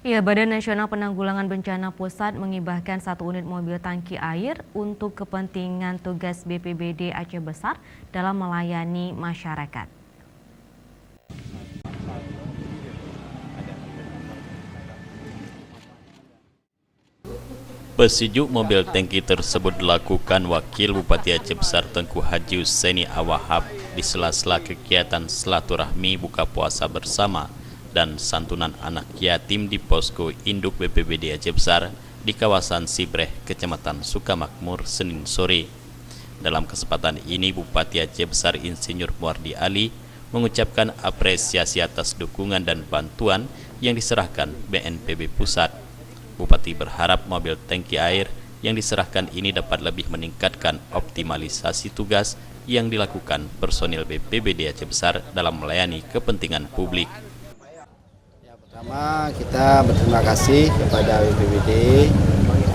Ya, Badan Nasional Penanggulangan Bencana Pusat menghibahkan 1 unit mobil tangki air untuk kepentingan tugas BPBD Aceh Besar dalam melayani masyarakat. Pesujuk mobil tangki tersebut dilakukan Wakil Bupati Aceh Besar Tengku Haji Husaini Awahab di sela-sela kegiatan silaturahmi buka puasa bersama dan santunan anak yatim di posko induk BPBD Aceh Besar di kawasan Sibreh, Kecamatan Sukamakmur, Senin sore. Dalam kesempatan ini, Bupati Aceh Besar Insinyur Muardi Ali mengucapkan apresiasi atas dukungan dan bantuan yang diserahkan BNPB Pusat. Bupati berharap mobil tangki air yang diserahkan ini dapat lebih meningkatkan optimalisasi tugas yang dilakukan personil BPBD Aceh Besar dalam melayani kepentingan publik. Pertama, kita berterima kasih kepada BPBD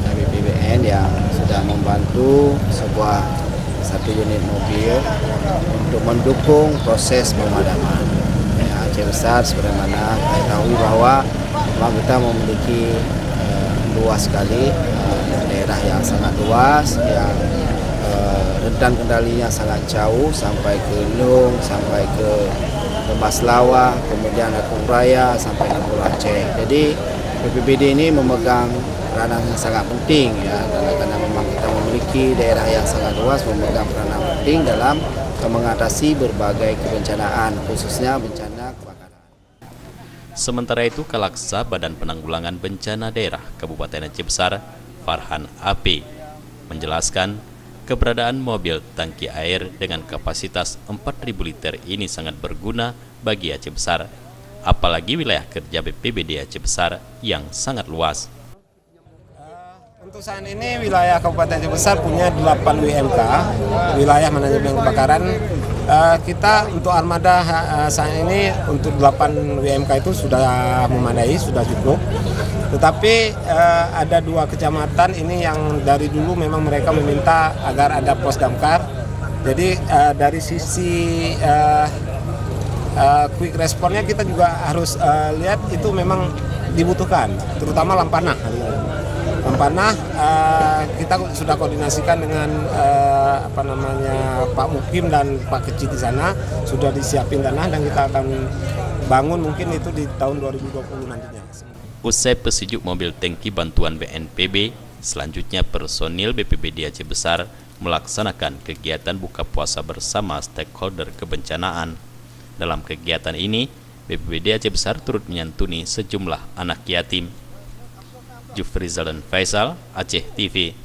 dan BPBN yang sudah membantu satu unit mobil untuk mendukung proses pemadaman. Aceh Besar sebagaimana kita tahu bahwa memang kita memiliki luas sekali, daerah yang sangat luas, yang rentan kendalinya sangat jauh sampai ke Lung, sampai ke Maslawa, kemudian Akung Raya sampai ke Pulau Aceh. Jadi BPBD ini memegang peranan yang sangat penting ya, karena memang kita memiliki daerah yang sangat luas, memegang peranan penting dalam mengatasi berbagai kebencanaan, khususnya bencana kebakaran. Sementara itu, Kalaksa Badan Penanggulangan Bencana Daerah Kabupaten Aceh Besar, Farhan AP, menjelaskan keberadaan mobil tangki air dengan kapasitas 4.000 liter ini sangat berguna bagi Aceh Besar, apalagi wilayah kerja BPBD Aceh Besar yang sangat luas. Untuk saat ini wilayah Kabupaten Aceh Besar punya 8 WMK, wilayah manajemen kebakaran. Kita untuk armada saat ini untuk 8 WMK itu sudah memadai, sudah cukup. Tetapi ada 2 kecamatan ini yang dari dulu memang mereka meminta agar ada pos damkar. Jadi dari sisi quick responnya kita juga harus lihat itu memang dibutuhkan, terutama Lampanah. Lampanah kita sudah koordinasikan dengan Pak Mukim dan Pak Kecil di sana, sudah disiapin tanah dan kita akan bangun mungkin itu di tahun 2020 nantinya. Usai pesujuk mobil tangki bantuan BNPB, selanjutnya personil BPBD Aceh Besar melaksanakan kegiatan buka puasa bersama stakeholder kebencanaan. Dalam kegiatan ini, BPBD Aceh Besar turut menyantuni sejumlah anak yatim. Jufrizal dan Faisal, Aceh TV.